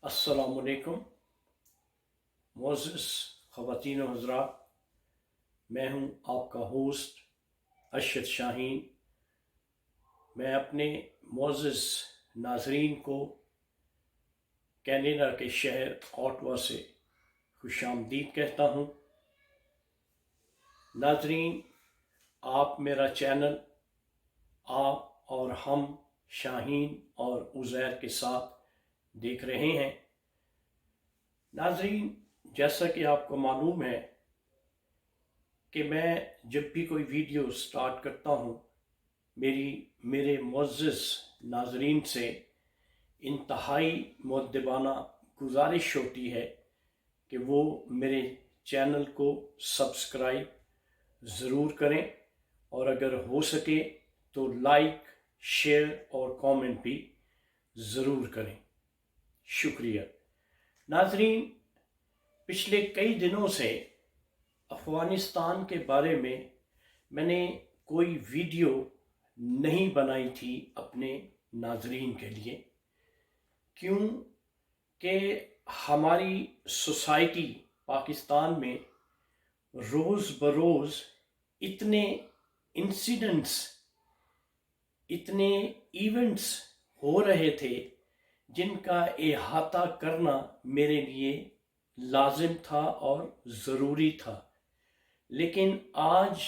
अस्सलामुअलैकुम मोअज़्ज़िज़ ख़वातीन व हज़रात, मैं हूँ आपका होस्ट अरशद शाहीन। मैं अपने मोअज़्ज़िज़ नाज़रीन को कनाडा के शहर ऑटवा से खुशामदीद कहता हूँ। नाज़रीन, आप मेरा चैनल आप और हम शाहीन और उज़ैर के साथ देख रहे हैं। नाज़रीन, जैसा कि आपको मालूम है कि मैं जब भी कोई वीडियो स्टार्ट करता हूँ, मेरे मुअज़्ज़िज़ नाज़रीन से इंतहाई मुअद्दबाना गुजारिश होती है कि वो मेरे चैनल को सब्सक्राइब ज़रूर करें और अगर हो सके तो लाइक, शेयर और कमेंट भी ज़रूर करें। शुक्रिया। नाज़रीन, पिछले कई दिनों से अफ़गानिस्तान के बारे में मैंने कोई वीडियो नहीं बनाई थी अपने नाज़रीन के लिए, क्यों कि हमारी सोसाइटी पाकिस्तान में रोज़ बरोज़ इतने इंसिडेंट्स, इतने इवेंट्स हो रहे थे जिनका अहाता करना मेरे लिए लाजिम था और ज़रूरी था। लेकिन आज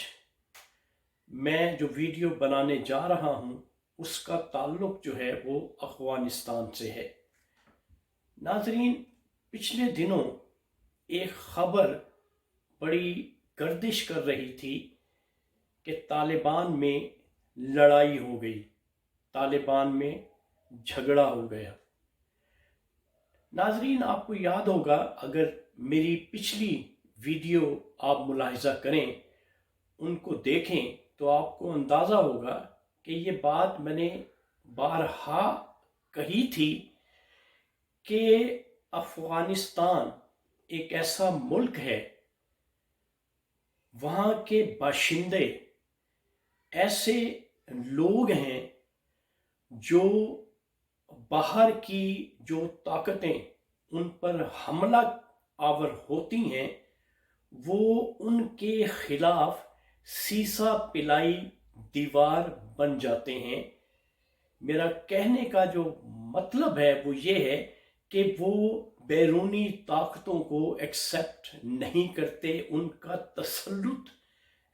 मैं जो वीडियो बनाने जा रहा हूँ उसका ताल्लुक़ जो है वो अफ़गानिस्तान से है। नाज़रीन, पिछले दिनों एक ख़बर बड़ी गर्दिश कर रही थी कि तालिबान में लड़ाई हो गई, तालिबान में झगड़ा हो गया। नाज़रीन, आपको याद होगा, अगर मेरी पिछली वीडियो आप मुलाहिज़ा करें, उनको देखें, तो आपको अंदाज़ा होगा कि ये बात मैंने बारहा कही थी कि अफ़गानिस्तान एक ऐसा मुल्क है, वहाँ के बाशिंदे ऐसे लोग हैं जो बाहर की जो ताकतें उन पर हमला आवर होती हैं, वो उनके खिलाफ सीसा पिलाई दीवार बन जाते हैं। मेरा कहने का जो मतलब है वो ये है कि वो बैरूनी ताकतों को एक्सेप्ट नहीं करते, उनका तसल्लुत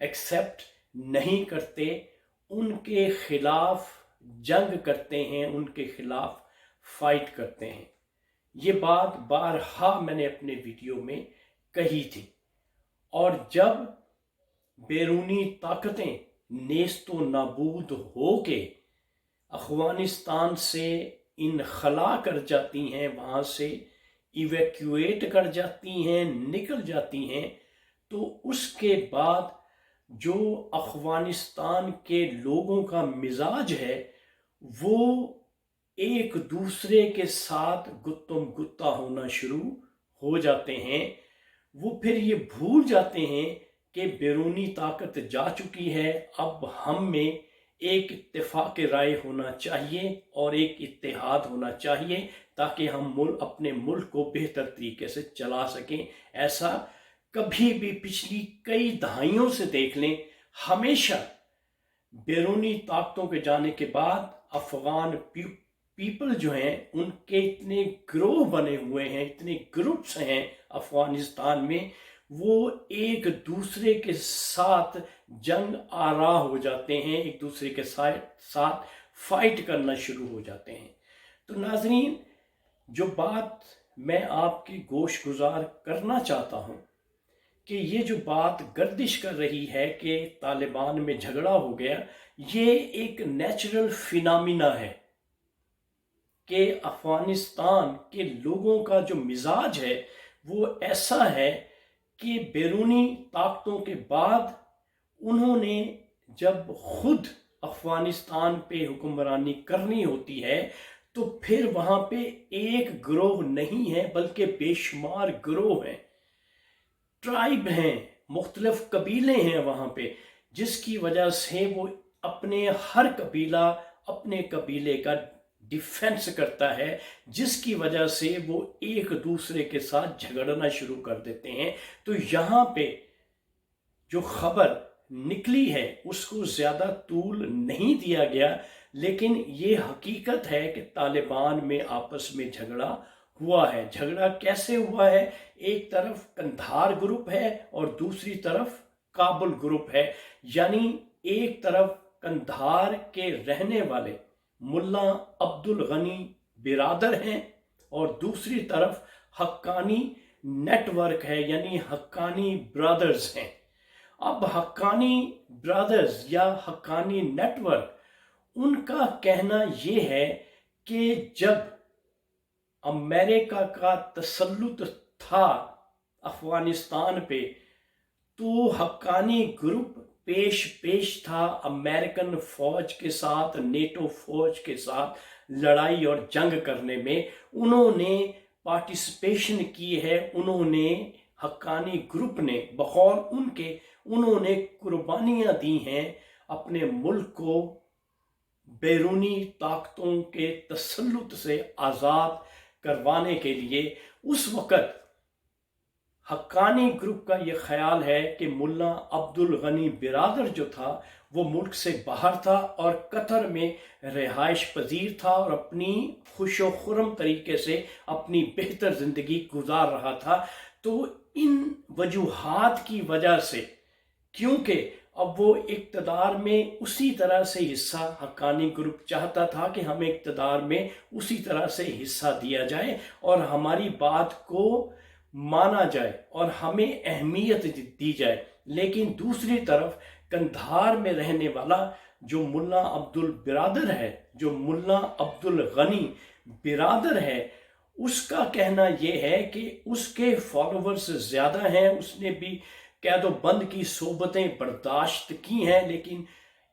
एक्सेप्ट नहीं करते, उनके खिलाफ जंग करते हैं, उनके खिलाफ फाइट करते हैं। ये बात बारहा मैंने अपने वीडियो में कही थी। और जब बैरूनी ताकतें नेस्तो नाबूद हो के अफ़गानिस्तान से इनखला कर जाती हैं, वहाँ से इवैक्यूएट कर जाती हैं, निकल जाती हैं, तो उसके बाद जो अफ़गानिस्तान के लोगों का मिजाज है वो एक दूसरे के साथ गुत्तम गुत्ता होना शुरू हो जाते हैं। वो फिर ये भूल जाते हैं कि बैरूनी ताकत जा चुकी है, अब हम में एक इत्तेफाक राय होना चाहिए और एक इत्तेहाद होना चाहिए ताकि हम अपने मुल्क को बेहतर तरीके से चला सकें। ऐसा कभी भी पिछली कई दहाइयों से देख लें, हमेशा बैरूनी ताकतों के जाने के बाद अफ़गान पीपल जो हैं उनके इतने ग्रोह बने हुए हैं, इतने ग्रुप्स हैं अफ़गानिस्तान में, वो एक दूसरे के साथ जंग आरा हो जाते हैं, एक दूसरे के साथ फाइट करना शुरू हो जाते हैं। तो नाज़रीन, जो बात मैं आपकी गोश गुजार करना चाहता हूँ कि ये जो बात गर्दिश कर रही है कि तालिबान में झगड़ा हो गया, ये एक नेचुरल फिनोमिना है कि अफ़गानिस्तान के लोगों का जो मिजाज है वो ऐसा है कि बैरूनी ताकतों के बाद उन्होंने जब खुद अफ़गानिस्तान पे हुक्मरानी करनी होती है तो फिर वहाँ पे एक ग्रोह नहीं है बल्कि बेशुमार ग्रोह हैं, ट्राइब हैं, मुख्तलिफ कबीले हैं वहाँ पे, जिसकी वजह से वो अपने हर कबीला अपने कबीले का डिफेंस करता है, जिसकी वजह से वो एक दूसरे के साथ झगड़ना शुरू कर देते हैं। तो यहाँ पे जो खबर निकली है उसको ज़्यादा तूल नहीं दिया गया, लेकिन ये हकीकत है कि तालिबान में आपस में झगड़ा हुआ है। झगड़ा कैसे हुआ है? एक तरफ कंधार ग्रुप है और दूसरी तरफ काबुल ग्रुप है। यानी एक तरफ कंधार के रहने वाले मुल्ला अब्दुल गनी बिरादर हैं और दूसरी तरफ हक्कानी नेटवर्क है, यानी हक्कानी ब्रदर्स हैं। अब हक्कानी ब्रदर्स या हक्कानी नेटवर्क, उनका कहना ये है कि जब अमेरिका का तसल्लुत था अफगानिस्तान पे, तो हक्कानी ग्रुप पेश था अमेरिकन फौज के साथ, नेटो फौज के साथ लड़ाई और जंग करने में। उन्होंने पार्टिसिपेशन की है, उन्होंने हक्कानी ग्रुप ने बखौर उनके उन्होंने कुर्बानियां दी हैं अपने मुल्क को बैरूनी ताकतों के तसल्लुत से आज़ाद करवाने के लिए। उस वक़्त हक्कानी ग्रुप का ये ख्याल है कि मुल्ला अब्दुल गनी बिरादर जो था वो मुल्क से बाहर था और कतर में रिहाइश पजीर था और अपनी खुशो खुरम तरीके से अपनी बेहतर ज़िंदगी गुजार रहा था। तो इन वजूहात की वजह से, क्योंकि अब वो इक़्तिदार में उसी तरह से हिस्सा, हक्कानी ग्रुप चाहता था कि हमें इक़्तिदार में उसी तरह से हिस्सा दिया जाए और हमारी बात को माना जाए और हमें अहमियत दी जाए। लेकिन दूसरी तरफ कंधार में रहने वाला जो मुल्ला अब्दुल बिरादर है, जो मुल्ला अब्दुल गनी बिरादर है, उसका कहना ये है कि उसके फॉलोवर्स ज़्यादा हैं, उसने भी कैदो बंद की सोबतें बर्दाश्त की हैं, लेकिन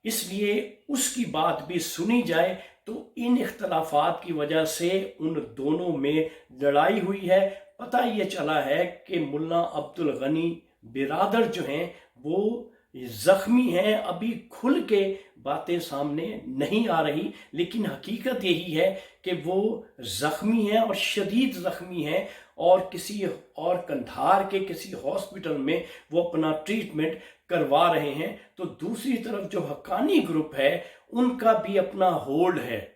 इसलिए उसकी बात भी सुनी जाए। तो इन इख्तलाफात की वजह से उन दोनों में लड़ाई हुई है। पता ये चला है कि मुल्ला अब्दुल गनी बिरादर जो हैं वो ज़ख्मी हैं। अभी खुल के बातें सामने नहीं आ रही, लेकिन हकीकत यही है कि वो ज़ख्मी हैं और शदीद ज़ख्मी हैं और किसी और कंधार के किसी हॉस्पिटल में वो अपना ट्रीटमेंट करवा रहे हैं। तो दूसरी तरफ जो हक्कानी ग्रुप है उनका भी अपना होल्ड है।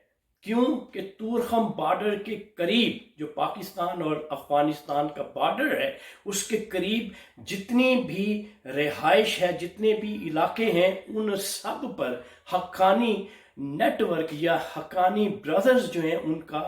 क्यों कि तूरखम बॉर्डर के करीब, जो पाकिस्तान और अफगानिस्तान का बॉर्डर है, उसके करीब जितनी भी रिहाइश है, जितने भी इलाके हैं, उन सब पर हक्कानी नेटवर्क या हक्कानी ब्रदर्स जो हैं उनका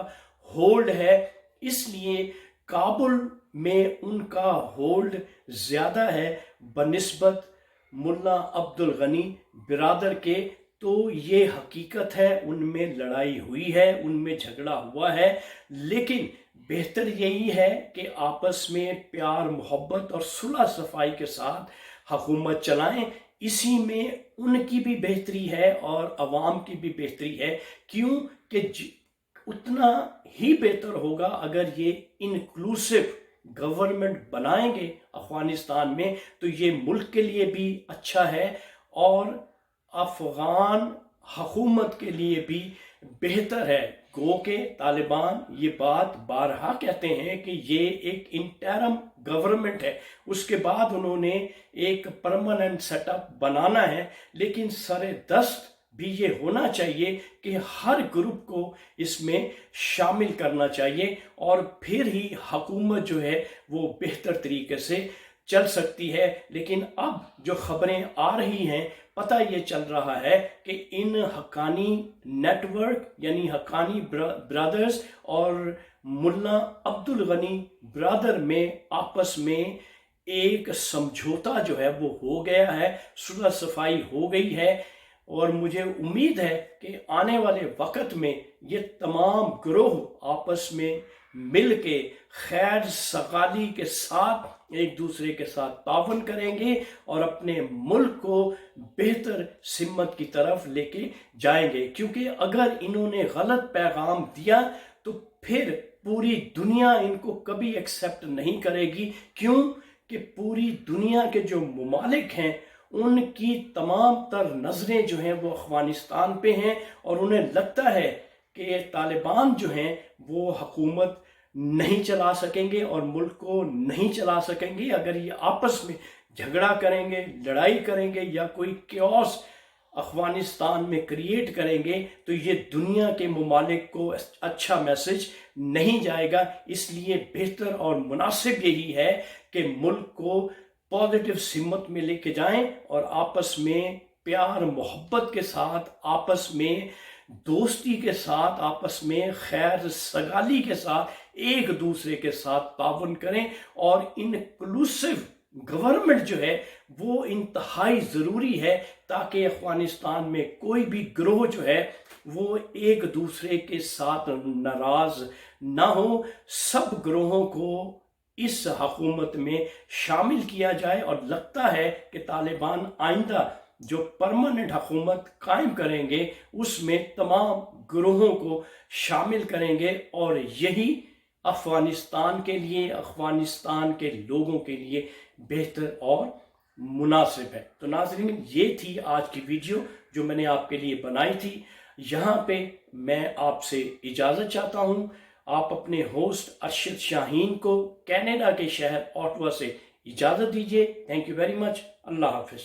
होल्ड है। इसलिए काबुल में उनका होल्ड ज़्यादा है बनिस्बत मुल्ला अब्दुल गनी बिरादर के। तो ये हकीकत है, उनमें लड़ाई हुई है, उनमें झगड़ा हुआ है, लेकिन बेहतर यही है कि आपस में प्यार मोहब्बत और सुलह सफाई के साथ हुकूमत चलाएं। इसी में उनकी भी बेहतरी है और अवाम की भी बेहतरी है। क्यों कि उतना ही बेहतर होगा अगर ये इंक्लूसिव गवर्नमेंट बनाएंगे अफगानिस्तान में, तो ये मुल्क के लिए भी अच्छा है और अफगान हुकूमत के लिए भी बेहतर है। गो के तालिबान ये बात बारहा कहते हैं कि ये एक इंटरम गवर्नमेंट है, उसके बाद उन्होंने एक परमानेंट सेटअप बनाना है, लेकिन सरे दस्त भी ये होना चाहिए कि हर ग्रुप को इसमें शामिल करना चाहिए और फिर ही हुकूमत जो है वो बेहतर तरीके से चल सकती है। लेकिन अब जो खबरें आ रही हैं, पता ये चल रहा है कि इन हक्कानी नेटवर्क यानी हक्कानी ब्रदर्स और मुल्ला अब्दुल गनी ब्रदर में आपस में एक समझौता जो है वो हो गया है, सुलह सफाई हो गई है। और मुझे उम्मीद है कि आने वाले वक्त में ये तमाम ग्रोह आपस में मिल के खैर सगाली के साथ एक दूसरे के साथ तावन करेंगे और अपने मुल्क को बेहतर सिमत की तरफ लेके जाएंगे। क्योंकि अगर इन्होंने गलत पैगाम दिया तो फिर पूरी दुनिया इनको कभी एक्सेप्ट नहीं करेगी। क्यों कि पूरी दुनिया के जो ममालिक हैं उनकी तमाम तर नज़रें जो हैं वो अफगानिस्तान पे हैं और उन्हें लगता है کہ طالبان جو ہیں وہ حکومت نہیں چلا سکیں گے اور ملک کو نہیں چلا سکیں گے اگر یہ آپس میں جھگڑا کریں گے، لڑائی کریں گے یا کوئی کیوس افغانستان میں کریٹ کریں گے تو یہ دنیا کے ممالک کو اچھا میسج نہیں جائے گا۔ اس لیے بہتر اور مناسب یہی ہے کہ ملک کو پازیٹیو سمت میں لے کے جائیں اور آپس میں پیار محبت کے ساتھ، آپس میں دوستی کے ساتھ، آپس میں خیر سگالی کے ساتھ ایک دوسرے کے ساتھ تعاون کریں، اور انکلوسیو گورنمنٹ جو ہے وہ انتہائی ضروری ہے تاکہ افغانستان میں کوئی بھی گروہ جو ہے وہ ایک دوسرے کے ساتھ ناراض نہ ہو، سب گروہوں کو اس حکومت میں شامل کیا جائے۔ اور لگتا ہے کہ طالبان آئندہ جو پرماننٹ حکومت قائم کریں گے اس میں تمام گروہوں کو شامل کریں گے، اور یہی افغانستان کے لیے، افغانستان کے لوگوں کے لیے بہتر اور مناسب ہے۔ تو ناظرین، یہ تھی آج کی ویڈیو جو میں نے آپ کے لیے بنائی تھی۔ یہاں پہ میں آپ سے اجازت چاہتا ہوں۔ آپ اپنے ہوسٹ ارشد شاہین کو کینیڈا کے شہر اوٹوا سے اجازت دیجیے۔ Thank you very much. اللہ حافظ۔